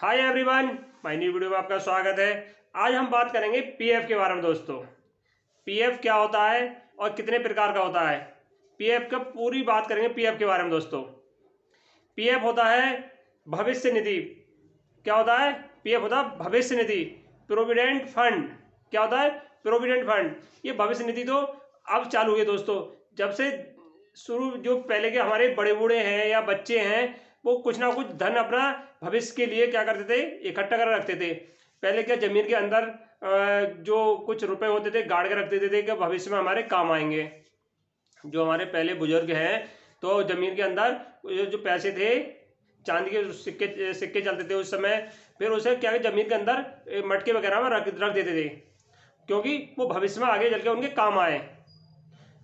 Hi everyone, my new video में आपका स्वागत है। आज हम बात करेंगे पीएफ के बारे में दोस्तों। पीएफ क्या होता है और कितने प्रकार का होता है, पीएफ का पूरी बात करेंगे पीएफ के बारे में दोस्तों। पीएफ होता है भविष्य निधि। क्या होता है? पीएफ होता है भविष्य निधि, प्रोविडेंट फंड। क्या होता है? Provident fund. ये भविष्य निधि तो अब चालू हुई है दोस्तों। जब से शुरू, जो पहले के हमारे बड़े बूढ़े हैं या बच्चे हैं, वो कुछ ना कुछ धन अपना भविष्य के लिए क्या करते थे, इकट्ठा कर रखते थे। पहले क्या, जमीन के अंदर जो कुछ रुपए होते थे गाड़ के रख देते थे कि भविष्य में हमारे काम आएंगे। जो हमारे पहले बुजुर्ग हैं, तो जमीन के अंदर जो पैसे थे, चांदी के सिक्के सिक्के चलते थे उस समय, फिर उसे क्या, जमीन के अंदर मटके वगैरह में रख देते थे, क्योंकि वो भविष्य में आगे चल के उनके काम आए,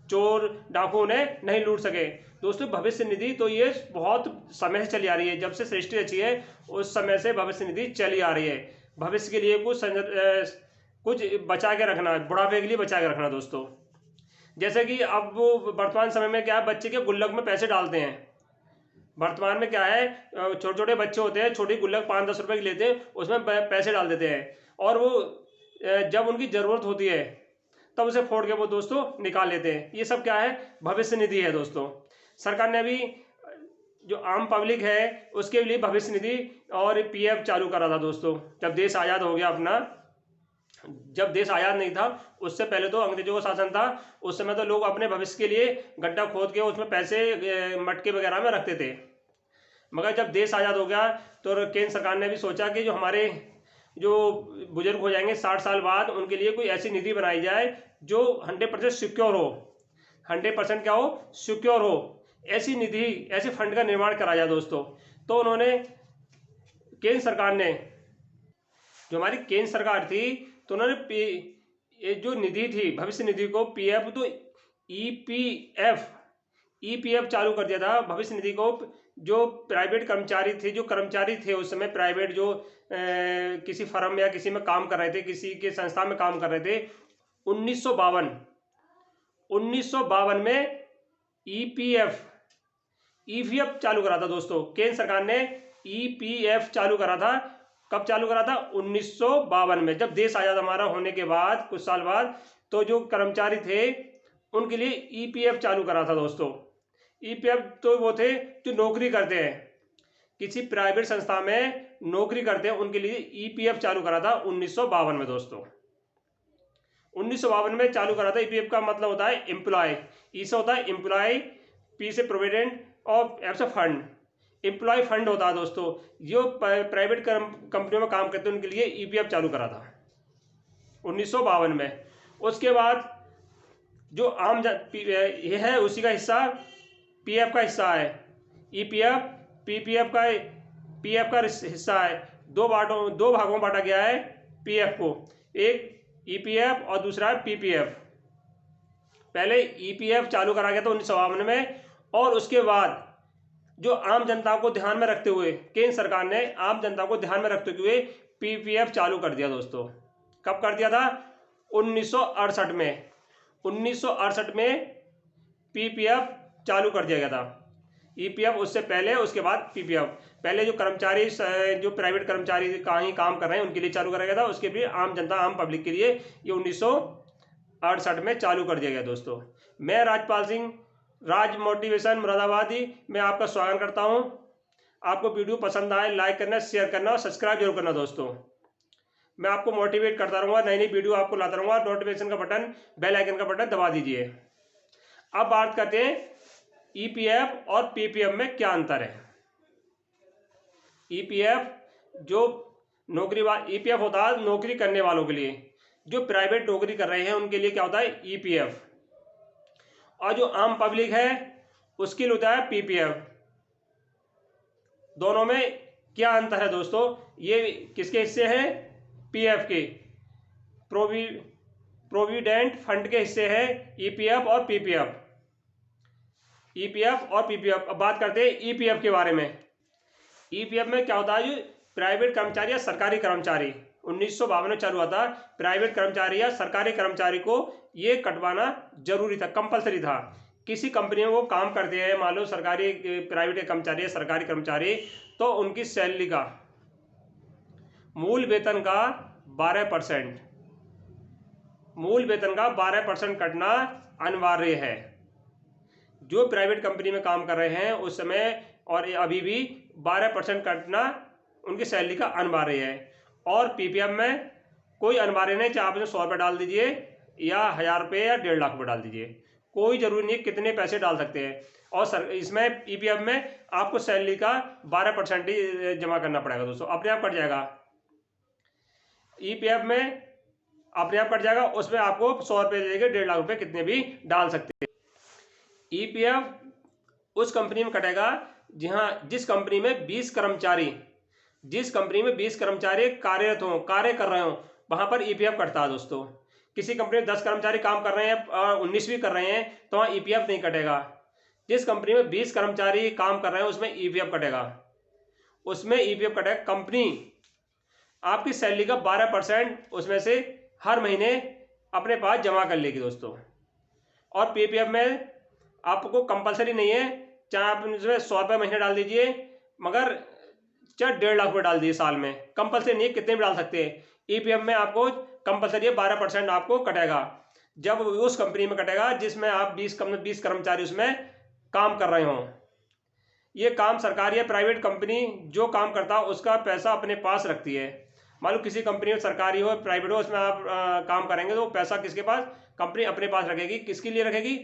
चोर डाकू उन्हें नहीं लूट सके। दोस्तों, भविष्य निधि तो ये बहुत समय से चली आ रही है। जब से सृष्टि रची है उस समय से भविष्य निधि चली आ रही है। भविष्य के लिए कुछ बचा के रखना, बुढ़ापे के लिए बचा के रखना दोस्तों। जैसे कि अब वो वर्तमान समय में क्या है, बच्चे के गुल्लक में पैसे डालते हैं। वर्तमान में क्या है, छोटे छोटे बच्चे होते हैं, छोटी गुल्लक 5-10 रुपए की लेते हैं, उसमें पैसे डाल देते हैं, और वो जब उनकी ज़रूरत होती है तब उसे फोड़ के वो दोस्तों निकाल लेते हैं। ये सब क्या है? भविष्य निधि है दोस्तों। सरकार ने अभी जो आम पब्लिक है उसके लिए भविष्य निधि और पीएफ चालू करा था दोस्तों। जब देश आज़ाद हो गया अपना, जब देश आज़ाद नहीं था उससे पहले तो अंग्रेजों का शासन था, उस समय तो लोग अपने भविष्य के लिए गड्ढा खोद के उसमें पैसे मटके वगैरह में रखते थे। मगर जब देश आज़ाद हो गया तो केंद्र सरकार ने भी सोचा कि जो हमारे जो बुजुर्ग हो जाएंगे 60 साल बाद, उनके लिए कोई ऐसी निधि बनाई जाए जो 100% सिक्योर हो। 100% क्या हो? सिक्योर हो। ऐसी निधि, ऐसे फंड का निर्माण करा जाए दोस्तों। तो उन्होंने, केंद्र सरकार ने, जो हमारी केंद्र सरकार थी, तो उन्होंने ये जो निधि थी भविष्य निधि को, पीएफ तो ईपीएफ चालू कर दिया था भविष्य निधि को। जो प्राइवेट कर्मचारी थे, जो कर्मचारी थे उस समय प्राइवेट, जो किसी फर्म या किसी में काम कर रहे थे, किसी के संस्था में काम कर रहे थे, 1952 में ईपीएफ चालू करा था दोस्तों। केंद्र सरकार ने ईपीएफ चालू करा था। कब चालू करा था? 1952 में, जब देश आज़ाद हमारा होने के बाद कुछ साल बाद। तो जो कर्मचारी थे उनके लिए ईपीएफ चालू करा था दोस्तों। ईपीएफ तो वो थे जो नौकरी करते हैं, किसी प्राइवेट संस्था में नौकरी करते हैं, उनके लिए ईपीएफ चालू करा था 1952 में दोस्तों। 1952 में चालू करा था। ईपीएफ का मतलब होता है एम्प्लॉय। ई से होता है एम्प्लॉय, पी से प्रोविडेंट और एफ से फंड। एम्प्लॉय फंड होता है दोस्तों। जो प्राइवेट कंपनियों में काम करते हैं उनके लिए ईपीएफ चालू करा था 1952 में। उसके बाद जो आम ये है, उसी का हिस्सा पीएफ का हिस्सा है। ईपीएफ पीपीएफ का पीएफ का हिस्सा है। दो भागों में बांटा गया है पीएफ को। एक ईपीएफ और दूसरा है पीपीएफ। पहले ईपीएफ चालू करा गया था 1952 में, और उसके बाद जो आम जनता को ध्यान में रखते हुए, केंद्र सरकार ने आम जनता को ध्यान में रखते हुए पीपीएफ चालू कर दिया दोस्तों। कब कर दिया था? 1968 में। 1968 में पीपीएफ चालू कर दिया गया था। ईपीएफ उससे पहले, उसके बाद पीपीएफ। पहले जो कर्मचारी, जो प्राइवेट कर्मचारी कहीं काम कर रहे हैं उनके लिए चालू करा गया था, उसके लिए आम जनता, आम पब्लिक के लिए ये 1968 में चालू कर दिया गया दोस्तों। मैं राजपाल सिंह, राज मोटिवेशन मुरादाबादी में आपका स्वागत करता हूं। आपको वीडियो पसंद आए, लाइक करना, शेयर करना और सब्सक्राइब जरूर करना दोस्तों। मैं आपको मोटिवेट करता रहूँगा, नई नई वीडियो आपको लाता रहूँगा। नोटिफिकेशन का बटन, बेल आइकन का बटन दबा दीजिए। अब बात करते हैं ईपीएफ और पीपीएफ में क्या अंतर है। ईपीएफ जो ईपीएफ होता है नौकरी करने वालों के लिए, जो प्राइवेट नौकरी कर रहे हैं उनके लिए क्या होता है? ईपीएफ। और जो आम पब्लिक है उसके लिए होता है पीपीएफ। दोनों में क्या अंतर है दोस्तों? ये किसके हिस्से हैं? पीएफ के, प्रोविडेंट फंड के हिस्से हैं ईपीएफ और पीपीएफ। ईपीएफ और पीपीएफ। अब बात करते हैं ईपीएफ के बारे में। ईपीएफ में क्या होता है? जो प्राइवेट कर्मचारी या सरकारी कर्मचारी, 1952 में चालू हुआ था। प्राइवेट कर्मचारी या सरकारी कर्मचारी को ये कटवाना जरूरी था, कंपलसरी था। किसी कंपनी में वो काम करते हैं, मान लो सरकारी प्राइवेट कर्मचारी है, सरकारी कर्मचारी, तो उनकी सैलरी का मूल वेतन का 12%, मूल वेतन का 12% कटना अनिवार्य है। जो प्राइवेट कंपनी में काम कर रहे हैं उस समय और अभी भी 12% कटना उनकी सैलरी का अनिवार्य है। और पीपीएफ में कोई अनिवार्य नहीं, चाहे आप 100 रुपये डाल दीजिए या 1000 रुपये या 1.5 लाख रुपये डाल दीजिए, कोई जरूरी नहीं, कितने पैसे डाल सकते हैं। और सर इसमें ईपीएफ में आपको सैलरी का 12% ही जमा करना पड़ेगा दोस्तों, अपने आप कट जाएगा। ईपीएफ में अपने आप कट जाएगा, उसमें आपको 100 रुपये से लेकर 1.5 लाख रुपये कितने भी डाल सकते हैं। ईपीएफ उस कंपनी में कटेगा जिस कंपनी में 20 कर्मचारी कार्यरत हों, कार्य कर रहे हों, वहां पर ईपीएफ कटता है दोस्तों। किसी कंपनी में 10 कर्मचारी काम कर रहे हैं और 19 भी कर रहे हैं तो वहाँ ईपीएफ नहीं कटेगा। जिस कंपनी में 20 कर्मचारी काम कर रहे हैं उसमें ईपीएफ कटेगा, उसमें ईपीएफ कटेगा। कंपनी आपकी सैलरी का 12% उसमें से हर महीने अपने पास जमा कर लेगी दोस्तों। और पीपीएफ में आपको कंपलसरी नहीं है, चाहे आप इसमें 100 रुपये महीने डाल दीजिए, मगर चाहे 1.5 लाख रुपये डाल दीजिए साल में, कंपलसरी नहीं है, कितने भी डाल सकते हैं। ईपीएफ में आपको कंपलसरी है 12% आपको कटेगा, जब उस कंपनी में कटेगा जिसमें आप 20 कर्मचारी उसमें काम कर रहे हों। ये काम सरकारी या प्राइवेट कंपनी जो काम करता है उसका पैसा अपने पास रखती है। मालूम किसी कंपनी में सरकारी हो प्राइवेट हो, उसमें आप काम करेंगे तो पैसा किसके पास, कंपनी अपने पास रखेगी। किसके लिए रखेगी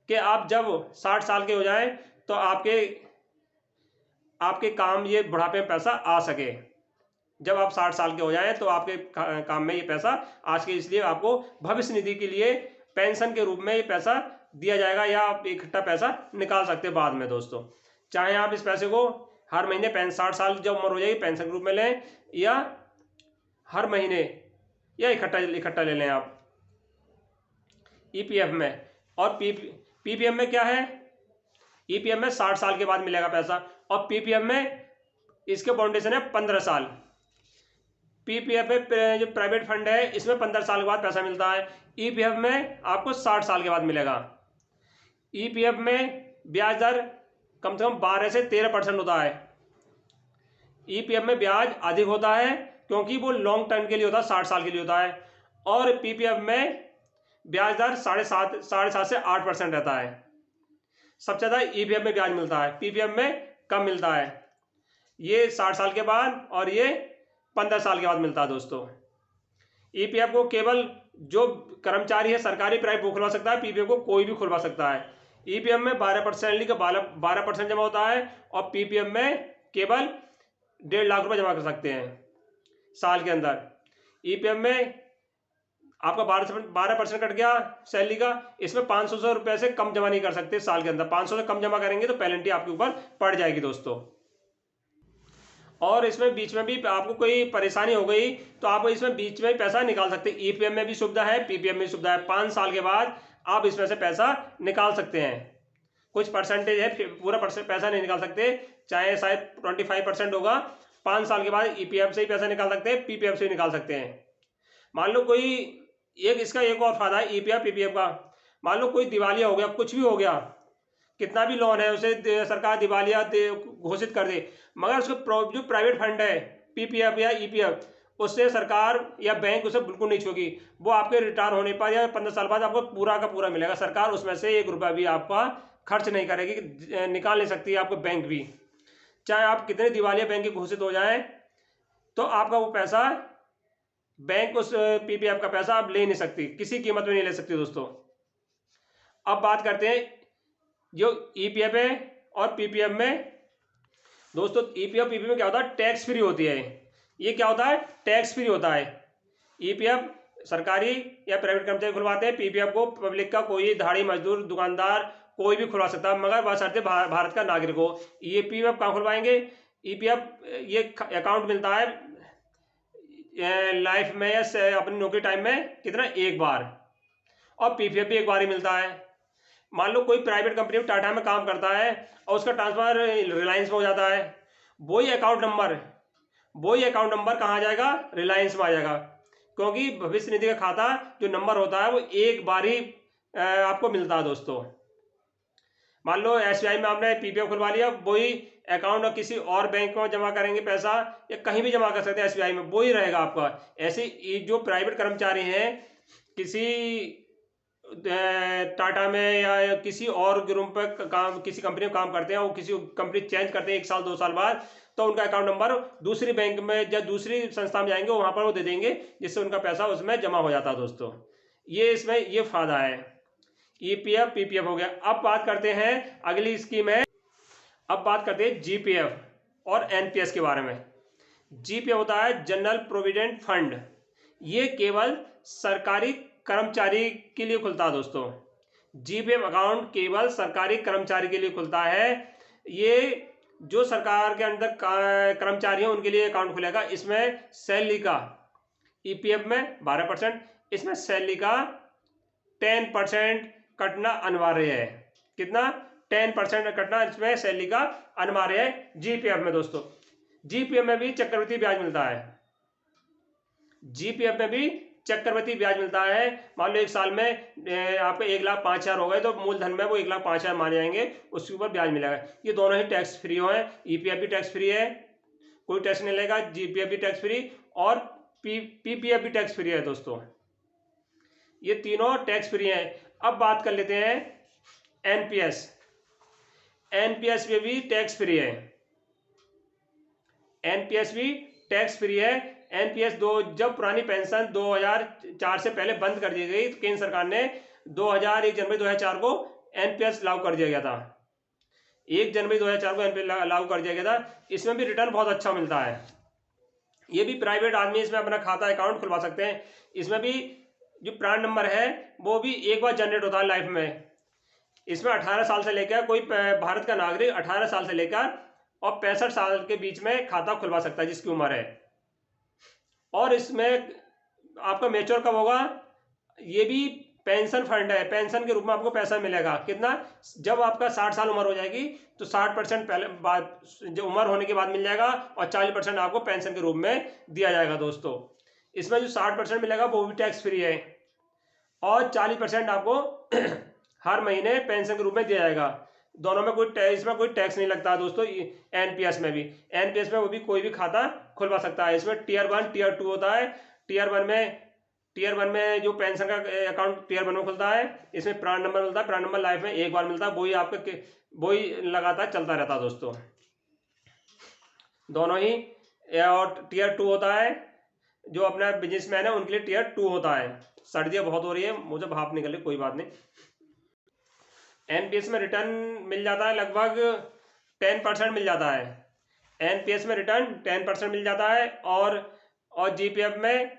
कि आप जब 60 साल के हो जाएं तो आपके काम ये बुढ़ापे में पैसा आ सके। जब आप 60 साल के हो जाएं तो आपके काम में ये पैसा आज के, इसलिए आपको भविष्य निधि के लिए पेंशन के रूप में ये पैसा दिया जाएगा, या आप इकट्ठा पैसा निकाल सकते हैं बाद में दोस्तों। चाहे आप इस पैसे को हर महीने 60 साल जब उम्र हो जाएगी पेंशन के रूप में लें, या हर महीने या इकट्ठा ले लें आप ईपीएफ में। और पीपीएफ में क्या है, ईपीएफ में 60 साल के बाद मिलेगा पैसा, और पीपीएफ में इसके बाउंडेशन है 15 साल। पीपीएफ में जो प्राइवेट फंड है इसमें 15 साल के बाद पैसा मिलता है, ईपीएफ में आपको 60 साल के बाद मिलेगा। ईपीएफ में ब्याज दर कम से कम 12 से 13% होता है। ईपीएफ में ब्याज अधिक होता है क्योंकि वो लॉन्ग टर्म के लिए होता है, 60 साल के लिए होता है। और पीपीएफ में ब्याज दर 7.5 से 8% रहता है। सबसे ज़्यादा ईपीएफ में ब्याज मिलता है, पीपीएफ में कम मिलता है। ये 60 साल के बाद और ये 15 साल के बाद मिलता है दोस्तों। ईपीएफ को केवल जो कर्मचारी है सरकारी प्राइवेट वो खुलवा सकता है, पीपीएफ को कोई भी खुलवा सकता है। ईपीएफ में 12% का 12% जमा होता है, और पीपीएफ में केवल 1.5 लाख रुपए जमा कर सकते हैं साल के अंदर। ईपीएफ में आपका 12% कट गया सैलरी का, इसमें 500 रुपये से कम जमा नहीं कर सकते साल के अंदर। 500 से कम जमा करेंगे तो पेनल्टी आपके ऊपर पड़ जाएगी दोस्तों। और इसमें बीच में भी आपको कोई परेशानी हो गई तो आप इसमें बीच में पैसा निकाल सकते हैं। ईपीएफ में भी सुविधा है, पीपीएफ में भी सुविधा है। 5 साल के बाद आप इसमें से पैसा निकाल सकते हैं। कुछ परसेंटेज है, पूरा पैसा नहीं निकाल सकते, चाहे शायद 25% होगा। 5 साल के बाद ईपीएफ से ही पैसा निकाल सकते हैं, पीपीएफ से ही निकाल सकते हैं। मान लो कोई इसका एक और फायदा है ईपीएफ पीपीएफ का, मान लो कोई दिवालिया हो गया, कुछ भी हो गया, कितना भी लोन है उसे सरकार दिवालिया घोषित कर दे, मगर उसको जो प्राइवेट फंड है पीपीएफ या ईपीएफ, उससे सरकार या बैंक उसे बिल्कुल नहीं छूगी। वो आपके रिटायर होने पर या 15 साल बाद आपको पूरा का पूरा मिलेगा। सरकार उसमें से 1 रुपया भी आपका खर्च नहीं करेगी, निकाल नहीं सकती है आपको बैंक भी। चाहे आप कितने दिवालिया बैंक के घोषित हो जाए तो आपका वो पैसा बैंक उस पीपीएफ का पैसा आप ले नहीं सकती, किसी कीमत में नहीं ले सकती दोस्तों। अब बात करते हैं जो ईपीएफ है और पीपीएफ में। दोस्तों ईपीएफ पीपीएफ में क्या होता है, टैक्स फ्री होती है। ये क्या होता है, टैक्स फ्री होता है। ईपीएफ सरकारी या प्राइवेट कर्मचारी खुलवाते हैं, पीपीएफ को पब्लिक का कोई दिहाड़ी मजदूर दुकानदार कोई भी खुलवा सकता है, मगर बशर्ते भारत का नागरिक हो। ये पीपीएफ कहाँ खुलवाएंगे, ईपीएफ ये अकाउंट मिलता है लाइफ में या अपनी नौकरी टाइम में कितना, 1 बार, और पीपीएफ भी 1 बार ही मिलता है। मान लो कोई प्राइवेट कंपनी में टाटा में काम करता है और उसका ट्रांसफर रिलायंस में हो जाता है, वही अकाउंट नंबर कहाँ आ जाएगा, रिलायंस में आ जाएगा, क्योंकि भविष्य निधि का खाता जो नंबर होता है वो 1 बार ही आपको मिलता है दोस्तों। मान लो एसबीआई में आपने पीपीएफ खुलवा लिया, वही अकाउंट और किसी और बैंक में जमा करेंगे पैसा, या कहीं भी जमा कर सकते हैं एसबीआई में, वही रहेगा आपका। ऐसे ये जो प्राइवेट कर्मचारी हैं किसी टाटा में या किसी और ग्रुप पर काम, किसी कंपनी में काम करते हैं, वो किसी कंपनी चेंज करते हैं 1 साल 2 साल बाद, तो उनका अकाउंट नंबर दूसरी बैंक में या दूसरी संस्था में जाएंगे, वहां पर वो दे देंगे, जिससे उनका पैसा उसमें जमा हो जाता है दोस्तों। ये इसमें ये फायदा है। ईपीएफ पीपीएफ हो गया। अब बात करते हैं अगली स्कीम है, अब बात करते हैं जीपीएफ और एनपीएस के बारे में। जीपीएफ होता है जनरल प्रोविडेंट फंड। ये केवल सरकारी कर्मचारी के लिए खुलता है दोस्तों। जीपीएफ अकाउंट केवल सरकारी कर्मचारी के लिए खुलता है। ये जो सरकार के अंदर कर्मचारी हैं उनके लिए अकाउंट खुलेगा। इसमें सैलरी का, ईपीएफ में 12%, इसमें सैलरी का 10% कटना अनिवार्य है। कितना? 10% कटना इसमें सैलरी का अनिवार्य है जीपीएफ में दोस्तों। जीपीएफ में भी चक्रवृद्धि ब्याज मिलता है। जीपीएफ में भी चक्रवृद्धि ब्याज मिलता है। मान लो 1 साल में आपके 1,05,000 हो गए, तो मूलधन में वो 1,05,000 माने जाएंगे, उसके ऊपर ब्याज मिलेगा। ये दोनों ही टैक्स फ्री है। ईपीएफ भी टैक्स फ्री है, कोई टैक्स नहीं लगेगा। जीपीएफ भी टैक्स फ्री और पीपीएफ भी टैक्स फ्री है दोस्तों। ये तीनों टैक्स फ्री है। अब बात कर लेते हैं एनपीएस। एनपीएस में भी टैक्स फ्री है। एनपीएस भी टैक्स फ्री है। एनपीएस जब पुरानी पेंशन 2004 से पहले बंद कर दी गई, तो केंद्र सरकार ने 1 जनवरी 2004 को एनपीएस लागू कर दिया गया था। 1 जनवरी 2004 को एनपीएस लागू कर दिया गया था। इसमें भी रिटर्न बहुत अच्छा मिलता है। ये भी प्राइवेट आदमी इसमें अपना खाता अकाउंट खुलवा सकते हैं। इसमें भी जो प्राण नंबर है वो भी एक बार जनरेट होता है लाइफ में। इसमें 18 साल से लेकर कोई भारत का नागरिक 18 साल से लेकर और 65 साल के बीच में खाता खुलवा सकता है, जिसकी उम्र है। और इसमें आपका मैच्योर कब होगा? ये भी पेंशन फंड है। पेंशन के रूप में आपको पैसा मिलेगा। कितना? जब आपका 60 साल उम्र हो जाएगी तो 60% पहले बाद जो उम्र होने के बाद मिल जाएगा, और 40% आपको पेंशन के रूप में दिया जाएगा दोस्तों। इसमें जो 60% मिलेगा वो भी टैक्स फ्री है, और 40% आपको हर महीने पेंशन के रूप में दिया जाएगा। दोनों में इसमें कोई टैक्स नहीं लगता दोस्तों। एनपीएस में भी, एनपीएस में वो भी कोई भी खाता खुलवा सकता है। इसमें टीयर 1 टीयर 2 होता है। टीयर वन में जो पेंशन का अकाउंट टीयर 1 में खुलता है, इसमें प्राण नंबर मिलता है। प्राण नंबर लाइफ में एक बार मिलता है, वही लगातार चलता रहता है दोस्तों, दोनों ही। और टीयर 2 होता है, जो अपना बिजनेसमैन है उनके लिए टीयर 2 होता है। सर्दियाँ बहुत हो रही है, मुझे भाप निकल रही, कोई बात नहीं। एनपीएस में रिटर्न मिल जाता है, लगभग 10% मिल जाता है। एनपीएस में रिटर्न 10% मिल जाता है, और जीपीएफ में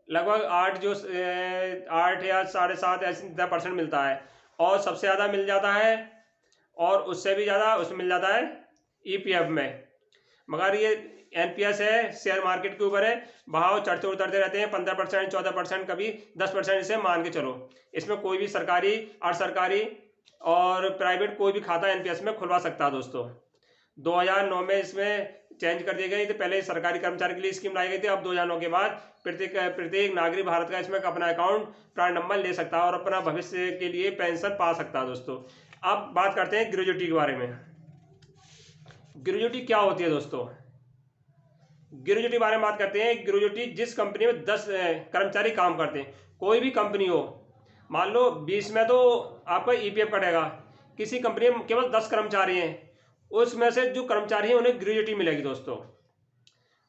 लगभग 8 या 7.5 ऐसे 10% मिलता है। और सबसे ज़्यादा मिल जाता है, और उससे भी ज़्यादा उसमें मिल जाता है ईपीएफ में। मगर ये एनपीएस है, शेयर मार्केट के ऊपर है, भाव चढ़ते उतरते रहते हैं। 15%, 14%, कभी 10% इसे मान के चलो। इसमें कोई भी सरकारी, अर्धसरकारी और प्राइवेट कोई भी खाता एनपीएस में खुलवा सकता है दोस्तों। 2009 में इसमें चेंज कर दी गई थी। पहले सरकारी कर्मचारी के लिए स्कीम लाई गई थी। अब 2009 के बाद प्रत्येक नागरिक भारत का इसमें अपना अकाउंट प्राण नंबर ले सकता है और अपना भविष्य के लिए पेंशन पा सकता है दोस्तों। अब बात करते हैं ग्रेजुटी के बारे में। ग्रेजुटी क्या होती है दोस्तों? ग्रेजुटी के बारे में बात करते हैं। ग्रेजुटी जिस कंपनी में 10 कर्मचारी काम करते हैं, कोई भी कंपनी हो, मान लो 20 में तो आपका ईपीएफ कटेगा। किसी कंपनी में केवल 10 कर्मचारी हैं, उसमें से जो कर्मचारी हैं उन्हें ग्रेजुटी मिलेगी दोस्तों।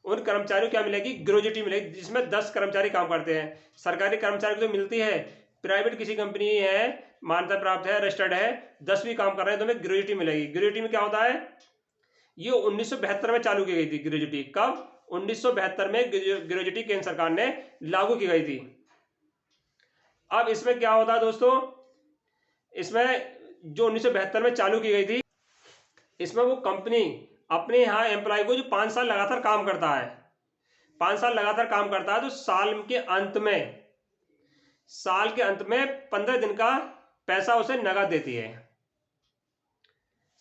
उन कर्मचारियों क्या मिलेगी? ग्रेजुटी मिलेगी, जिसमें 10 कर्मचारी काम करते हैं। सरकारी कर्मचारी को तो मिलती है, प्राइवेट किसी कंपनी है, मान्यता प्राप्त है, रजिस्टर्ड है, 10 भी काम कर रहे हैं तो उन्हें ग्रेजुटी मिलेगी। ग्रेजुटी में क्या होता है? ये 1972 में चालू की गई थी ग्रेजुटी। कब? 1972 में ग्रेजुटी केंद्र सरकार ने लागू की गई थी। अब इसमें क्या होता है दोस्तों? इसमें जो 1972 में चालू की गई थी, इसमें वो कंपनी अपने यहाँ एम्प्लॉय को जो 5 साल लगातार काम करता है, 5 साल लगातार काम करता है, तो साल के अंत में 15 दिन का पैसा उसे नगद देती है।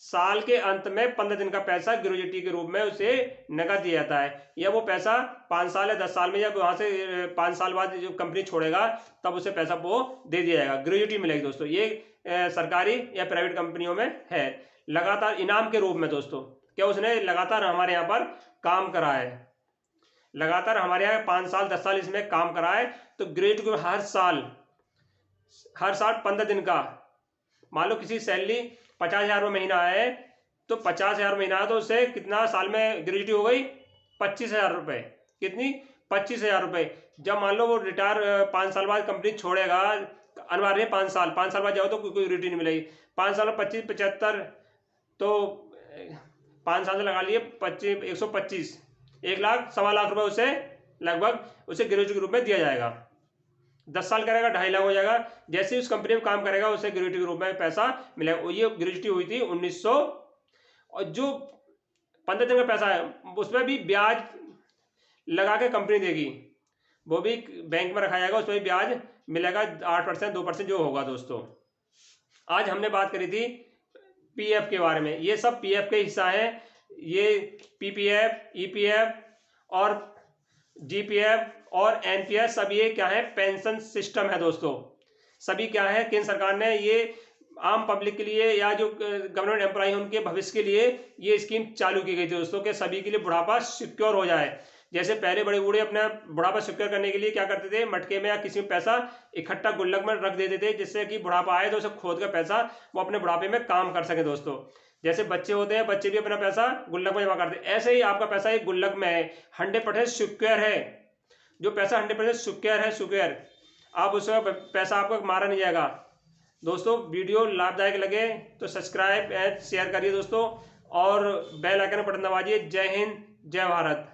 साल के अंत में 15 दिन का पैसा ग्रेजुटी के रूप में उसे नकद दिया जाता है, या वो पैसा 5 साल या 10 साल में, जब वहां से 5 साल बाद जो कंपनी छोड़ेगा तब उसे पैसा वो दे दिया जाएगा, ग्रेजुटी मिलेगी दोस्तों। ये सरकारी या प्राइवेट कंपनियों में है। लगातार इनाम के रूप में दोस्तों, क्या उसने लगातार हमारे यहाँ पर काम करा है, लगातार हमारे यहाँ 5 साल 10 साल इसमें काम करा है, तो ग्रेजुटी को हर साल 15 दिन का, मान लो किसी सैलरी 50,000 महीना है, तो 50,000 महीना है तो उससे कितना साल में ग्रेजुटी हो गई 25,000 रुपये। कितनी? 25,000 रुपये। जब मान लो वो रिटायर 5 साल बाद कंपनी छोड़ेगा, अनिवार्य 5 साल बाद जाओ तो कोई ग्रेजुटी नहीं मिलेगी। 5 साल में 25 75, तो 5 साल से लगा लिए 25 125, 1 लाख 1.25 लाख रुपये उसे लगभग उसे ग्रेजुटी के रूप में दिया जाएगा। 10 साल करेगा 2.5 लाख हो जाएगा। जैसे उस कंपनी में काम करेगा उसे ग्रेजुटी के रूप में पैसा मिलेगा। ये ग्रेजुटी हुई थी 1900, और जो 15 दिन का पैसा है उसमें भी ब्याज लगा के कंपनी देगी, वो भी बैंक में रखा जाएगा, उसमें भी ब्याज मिलेगा 8% 2% जो होगा दोस्तों। आज हमने बात करी थी पीएफ के बारे में। ये सब पीएफ के हिस्सा है। ये पीपीएफ, ईपीएफ और जीपीएफ और एनपीएस, सब ये क्या है? पेंशन सिस्टम है दोस्तों। सभी क्या है? केंद्र सरकार ने ये आम पब्लिक के लिए या जो गवर्नमेंट एम्प्लॉय हैं उनके भविष्य के लिए ये स्कीम चालू की गई थी दोस्तों, कि सभी के लिए बुढ़ापा सिक्योर हो जाए। जैसे पहले बड़े बूढ़े अपना बुढ़ापा सिक्योर करने के लिए क्या करते थे? मटके में या किसी में पैसा इकट्ठा गुल्लक में रख देते थे, जिससे कि बुढ़ापा आए तो उसे खोद कर पैसा वो अपने बुढ़ापे में काम कर सके दोस्तों। जैसे बच्चे होते हैं, बच्चे भी अपना पैसा गुल्लक में जमा करते हैं, ऐसे ही आपका पैसा एक गुल्लक में है, 100% सिक्योर है। जो पैसा 100% सिक्योर है, सिक्योर, आप उसमें पैसा आपको मारा नहीं जाएगा दोस्तों। वीडियो लाभदायक लगे तो सब्सक्राइब एंड शेयर करिए दोस्तों, और बेल आइकन बटन दबाइए। जय हिंद, जय भारत।